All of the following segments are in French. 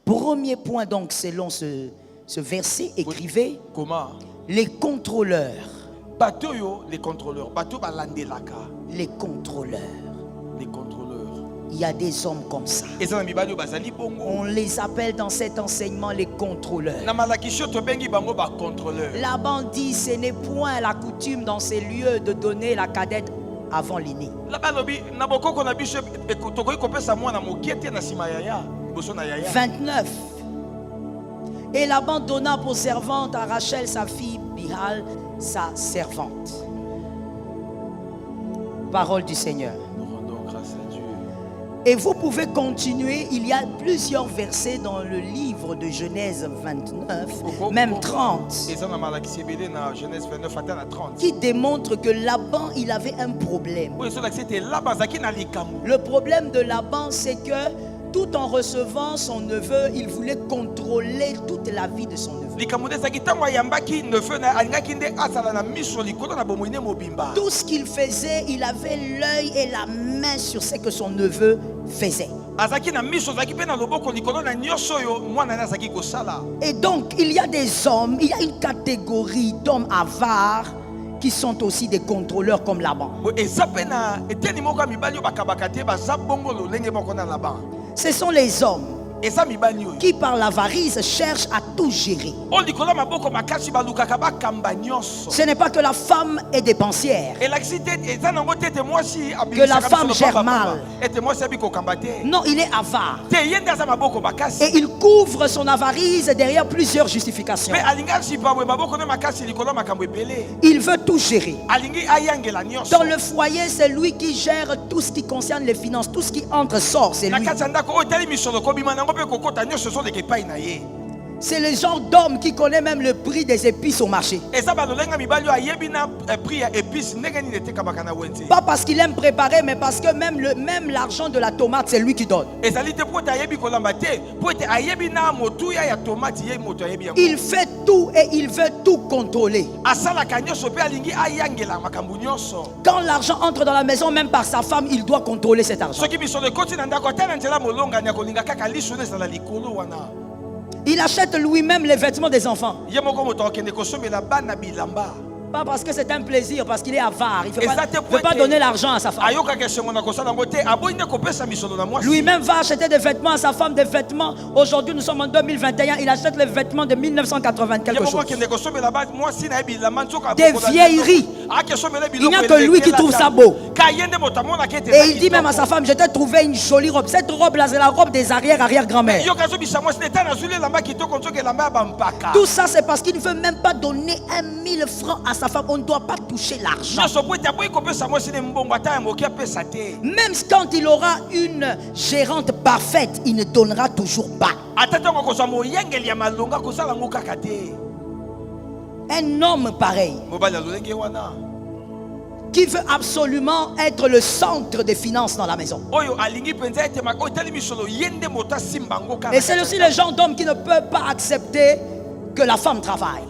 Premier point donc selon ce verset, écrivez comment les contrôleurs. Les contrôleurs. Les contrôleurs. Les contrôleurs. Il y a des hommes comme ça. On les appelle dans cet enseignement les contrôleurs. Laban dit ce n'est point la coutume dans ces lieux de donner la cadette avant l'aîné. 29. Et Laban donna pour servante à Rachel sa fille Bihal, sa servante. Parole du Seigneur. Et vous pouvez continuer, il y a plusieurs versets dans le livre de Genèse 29, même 30, qui démontrent que Laban, il avait un problème. Le problème de Laban, c'est que tout en recevant son neveu, il voulait contrôler toute la vie de son neveu. Tout ce qu'il faisait, il avait l'œil et la main sur ce que son neveu faisait. Et donc, il y a des hommes, il y a une catégorie d'hommes avares qui sont aussi des contrôleurs comme Laban. Ce sont les hommes qui par l'avarice cherchent à tout gérer. Ce n'est pas que la femme est dépensière, que la femme gère mal. Non, il est avare. Et il couvre son avarice derrière plusieurs justifications. Il veut tout gérer. Dans le foyer, c'est lui qui gère tout ce qui concerne les finances. Tout ce qui entre sort, c'est lui. C'est le genre d'homme qui connaît même le prix des épices au marché. Pas parce qu'il aime préparer, mais parce que même l'argent de la tomate, c'est lui qui donne. Il fait tout et il veut tout contrôler. Quand l'argent entre dans la maison, même par sa femme, il doit contrôler cet argent. Il achète lui-même les vêtements des enfants. Pas parce que c'est un plaisir, parce qu'il est avare. Il ne veut pas donner l'argent à sa femme. Lui-même va acheter des vêtements à sa femme, des vêtements. Aujourd'hui, nous sommes en 2021. Il achète les vêtements de 1980 quelque chose. Des vieilleries. Il n'y a que lui qui trouve ça beau. Et il dit même à sa femme, je t'ai trouvé une jolie robe. Cette robe-là, c'est la robe des arrière-grand-mères. Tout ça, c'est parce qu'il ne veut même pas donner 1000 francs à sa femme. On ne doit pas toucher l'argent. Même quand il aura une gérante parfaite, il ne donnera toujours pas. Un homme pareil qui veut absolument être le centre des finances dans la maison. Et c'est aussi le genre d'homme qui ne peut pas accepter que la femme travaille.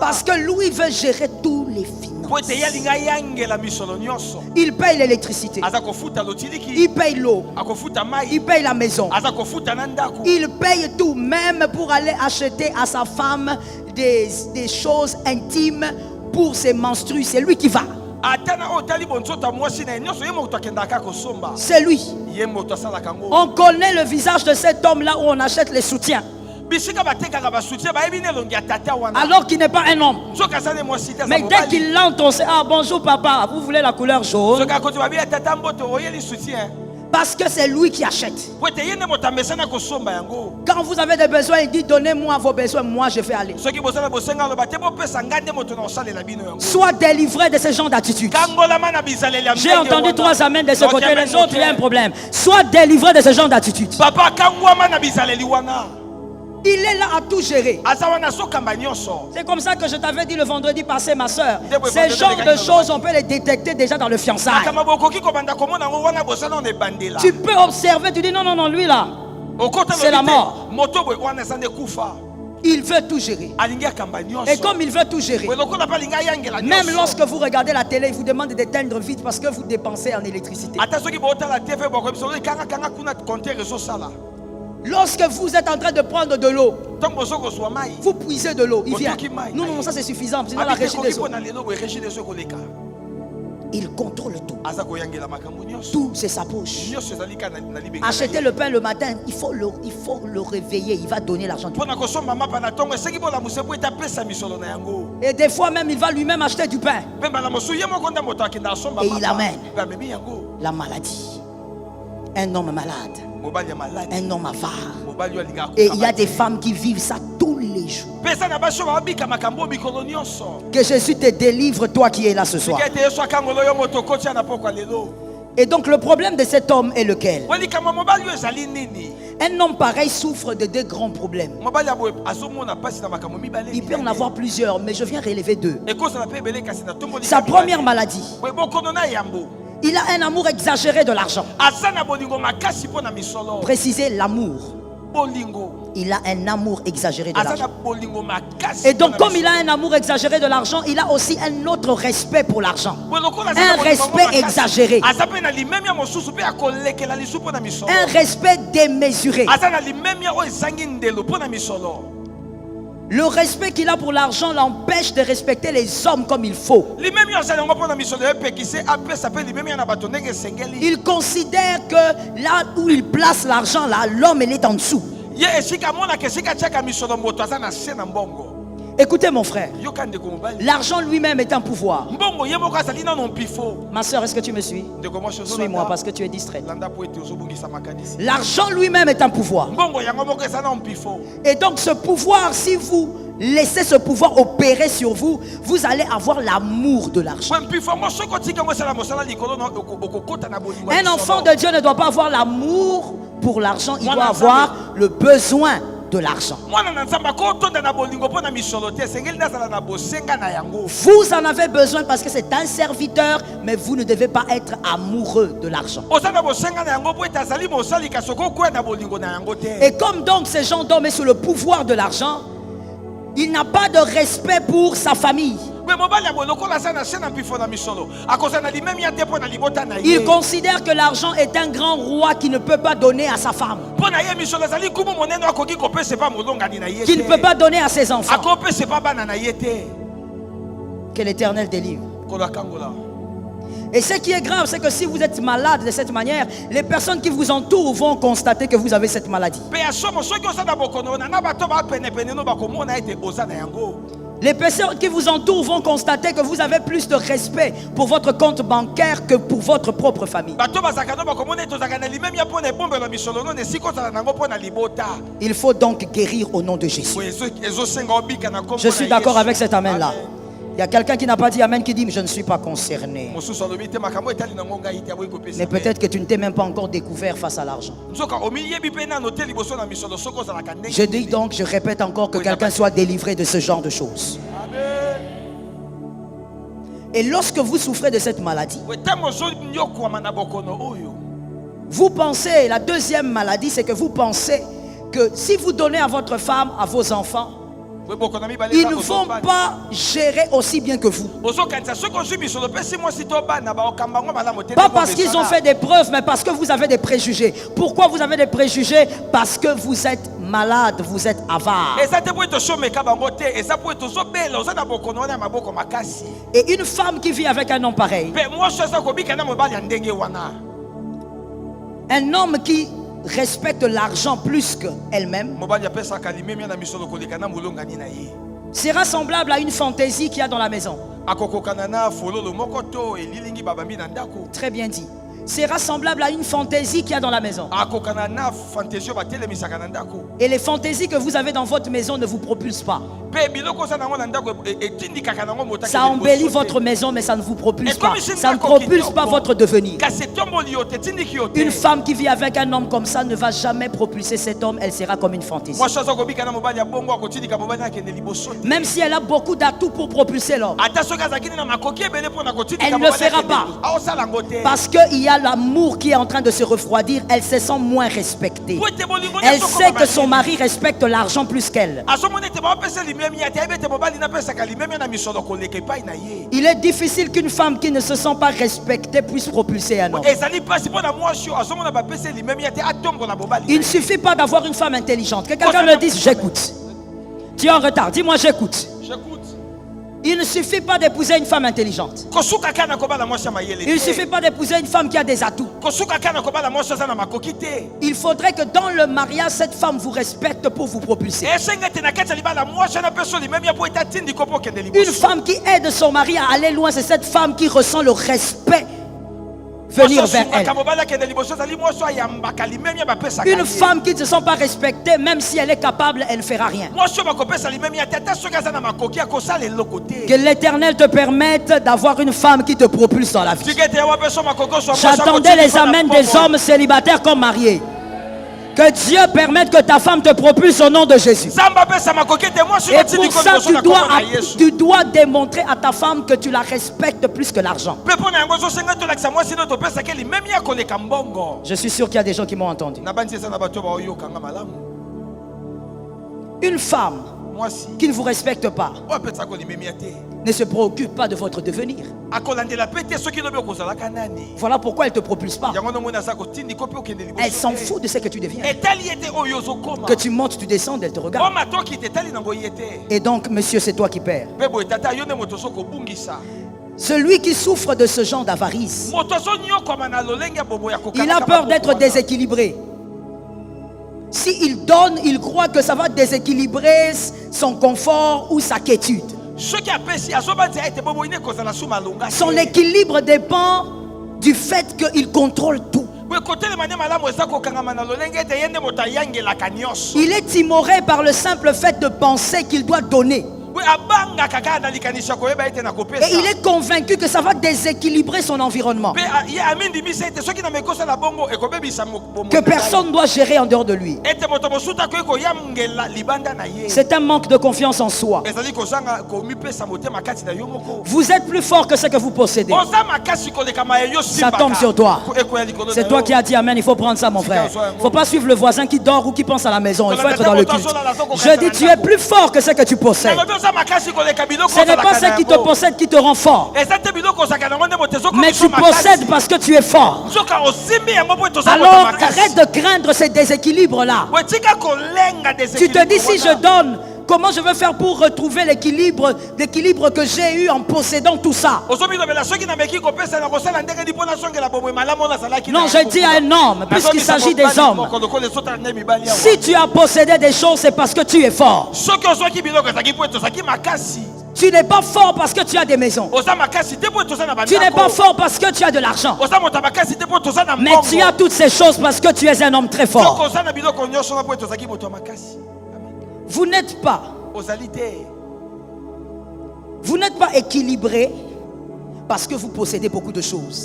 Parce que lui veut gérer tous les finances. Il paye l'électricité. Il paye l'eau. Il paye la maison. Il paye tout, même pour aller acheter à sa femme des choses intimes pour ses menstrues. C'est lui qui va. C'est lui. On connaît le visage de cet homme-là où on achète les soutiens. Alors qu'il n'est pas un homme. Mais dès qu'il l'entend, on sait, ah bonjour papa, vous voulez la couleur jaune? Parce que c'est lui qui achète. Quand vous avez des besoins, il dit donnez-moi vos besoins, moi je vais aller. Sois délivré de ce genre d'attitude. J'ai entendu 3 amens de ce côté, les autres il y a un problème. Sois délivré de ce genre d'attitude. Il est là à tout gérer. C'est comme ça que je t'avais dit le vendredi passé, ma soeur. Ces genres de choses, on peut les détecter déjà dans le fiançailles. Tu peux observer, tu dis non, lui là, c'est la mort. il veut tout gérer. Et comme il veut tout gérer, même lorsque vous regardez la télé, il vous demande d'éteindre vite parce que vous dépensez en électricité. Lorsque vous êtes en train de prendre de l'eau, vous puisez de l'eau, il vient. Non, ça c'est suffisant, sinon la régie des eaux. Il contrôle tout. Tout, c'est sa poche. Acheter le pain le matin, il faut le réveiller. Il va donner l'argent. Et des fois même, il va lui-même acheter du pain. Et il amène la maladie. Un homme malade. Un homme avare. Et il y a des femmes qui vivent ça tous les jours. Que Jésus te délivre, toi qui es là ce soir. Et donc le problème de cet homme est lequel? Un homme pareil souffre de deux grands problèmes. Il peut en avoir plusieurs, mais je viens relever deux. Sa première maladie, il a un amour exagéré de l'argent. Précisez l'amour. Il a un amour exagéré de l'argent. Et donc comme il a un amour exagéré de l'argent, il a aussi un autre respect pour l'argent. Un respect exagéré. Un respect démesuré. Le respect qu'il a pour l'argent l'empêche de respecter les hommes comme il faut. Il considère que là où il place l'argent, là, l'homme il est en dessous. Écoutez mon frère, l'argent lui-même est un pouvoir. Ma soeur, est-ce que tu me suis? Suis-moi parce que tu es distraite. L'argent lui-même est un pouvoir. Et donc ce pouvoir, si vous laissez ce pouvoir opérer sur vous, vous allez avoir l'amour de l'argent. Un enfant de Dieu ne doit pas avoir l'amour pour l'argent, il doit avoir le besoin de l'argent. Vous en avez besoin parce que c'est un serviteur, mais vous ne devez pas être amoureux de l'argent. Et comme donc ces gens d'hommes est sous le pouvoir de l'argent, il n'a pas de respect pour sa famille. Il considère que l'argent est un grand roi qui ne peut pas donner à sa femme, qu'il ne peut pas donner à ses enfants. Que l'Éternel délivre. Et ce qui est grave, c'est que si vous êtes malade de cette manière, les personnes qui vous entourent vont constater que vous avez cette maladie. Les personnes qui vous entourent vont constater que vous avez plus de respect pour votre compte bancaire que pour votre propre famille. Il faut donc guérir au nom de Jésus. Je suis d'accord avec cet amen-là. Il y a quelqu'un qui n'a pas dit amen, qui dit mais je ne suis pas concerné. Mais peut-être que tu ne t'es même pas encore découvert face à l'argent. Je dis donc, je répète encore, que quelqu'un soit délivré de ce genre de choses. Et lorsque vous souffrez de cette maladie, vous pensez, la deuxième maladie, c'est que vous pensez que si vous donnez à votre femme, à vos enfants, ils ne vont pas gérer aussi bien que vous. Pas parce qu'ils ont fait des preuves, mais parce que vous avez des préjugés. Pourquoi vous avez des préjugés? Parce que vous êtes malade, vous êtes avare. Et une femme qui vit avec un homme pareil, un homme qui respecte l'argent plus qu'elle-même, sera semblable à une fantaisie qu'il y a dans la maison. Très bien dit. Sera semblable à une fantaisie qu'il y a dans la maison. Et les fantaisies que vous avez dans votre maison ne vous propulsent pas. Ça embellit votre maison, mais ça ne vous propulse pas. Ça ne propulse pas votre devenir. Une femme qui vit avec un homme comme ça ne va jamais propulser cet homme. Elle sera comme une fantaisie. Même si elle a beaucoup d'atouts pour propulser l'homme, elle ne le fera pas. Parce qu'il y a a l'amour qui est en train de se refroidir, elle se sent moins respectée. Elle sait que son mari respecte l'argent plus qu'elle. Il est difficile qu'une femme qui ne se sent pas respectée puisse propulser un homme. Il ne suffit pas d'avoir une femme intelligente. Que quelqu'un me dise j'écoute. Tu es en retard, dis-moi j'écoute. Il ne suffit pas d'épouser une femme intelligente. Il ne suffit pas d'épouser une femme qui a des atouts. Il faudrait que dans le mariage, cette femme vous respecte pour vous propulser. Une femme qui aide son mari à aller loin, c'est cette femme qui ressent le respect venir vers elle. Une femme qui ne se sent pas respectée, même si elle est capable, elle ne fera rien. Que l'Éternel te permette d'avoir une femme qui te propulse dans la vie. J'attendais les amens des hommes célibataires comme mariés. Que Dieu permette que ta femme te propulse au nom de Jésus. Et pour ça, tu dois démontrer à ta femme que tu la respectes plus que l'argent. Je suis sûr qu'il y a des gens qui m'ont entendu. Une femme qui ne vous respecte pas ne se préoccupe pas de votre devenir. Voilà pourquoi elle ne te propulse pas. Elle s'en fout de ce que tu deviens. Que tu montes, tu descends, elle te regarde. Et donc, monsieur, c'est toi qui perds. Celui qui souffre de ce genre d'avarice, il a peur d'être déséquilibré. S'il donne, il croit que ça va déséquilibrer son confort ou sa quiétude. Son équilibre dépend du fait qu'il contrôle tout. Il est timoré par le simple fait de penser qu'il doit donner. Et il est convaincu que ça va déséquilibrer son environnement. Que personne ne doit gérer en dehors de lui. C'est un manque de confiance en soi. Vous êtes plus fort que ce que vous possédez. Ça tombe sur toi. C'est toi qui as dit amen. Il faut prendre ça, mon frère. Il ne faut pas suivre le voisin qui dort ou qui pense à la maison. Il faut être dans le culte. Je dis, tu es plus fort que ce que tu possèdes. Ce n'est pas ce qui te possède qui te rend fort. Mais tu possèdes parce que tu es fort. Alors arrête de craindre ces déséquilibres-là. Tu te dis, si je donne, comment je vais faire pour retrouver l'équilibre que j'ai eu en possédant tout ça? Non, je dis à un homme, puisqu'il s'agit des hommes. Si tu as possédé des choses, c'est parce que tu es fort. Tu n'es pas fort parce que tu as des maisons. Tu n'es pas fort parce que tu as de l'argent. Mais tu as toutes ces choses parce que tu es un homme très fort. Vous n'êtes pas équilibré parce que vous possédez beaucoup de choses.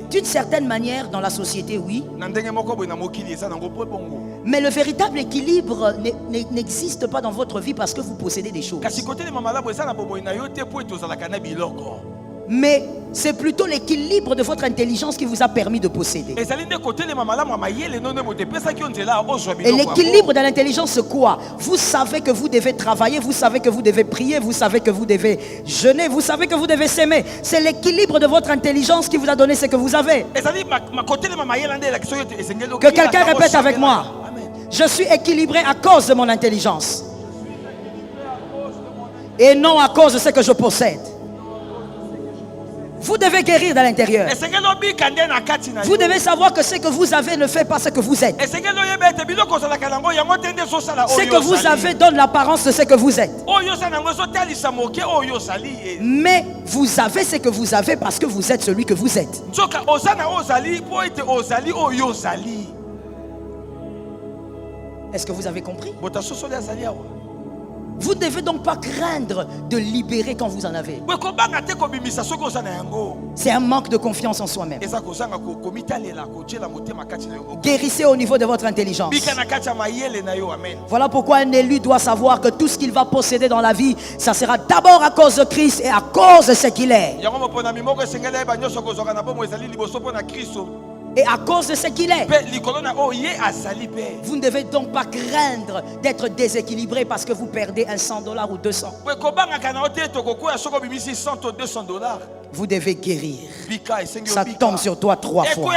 D'une certaine manière, dans la société, oui. Mais le véritable équilibre n'existe pas dans votre vie parce que vous possédez des choses. Mais c'est plutôt l'équilibre de votre intelligence qui vous a permis de posséder. Et l'équilibre de l'intelligence, c'est quoi? Vous savez que vous devez travailler, vous savez que vous devez prier, vous savez que vous devez jeûner, vous savez que vous devez s'aimer. C'est l'équilibre de votre intelligence qui vous a donné ce que vous avez. Que quelqu'un répète avec moi. Je suis équilibré à cause de mon intelligence. Et non à cause de ce que je possède. Vous devez guérir de l'intérieur. Vous devez savoir que ce que vous avez ne fait pas ce que vous êtes. Ce que vous avez donne l'apparence de ce que vous êtes. Mais vous avez ce que vous avez parce que vous êtes celui que vous êtes. Est-ce que vous avez compris? Vous ne devez donc pas craindre de libérer quand vous en avez. C'est un manque de confiance en soi-même. Guérissez au niveau de votre intelligence. Voilà pourquoi un élu doit savoir que tout ce qu'il va posséder dans la vie, ça sera d'abord à cause de Christ et à cause de ce qu'il est. Et à cause de ce qu'il est. Vous ne devez donc pas craindre d'être déséquilibré parce que vous perdez un $100 ou 200. Vous devez guérir. Ça tombe sur toi 3 fois.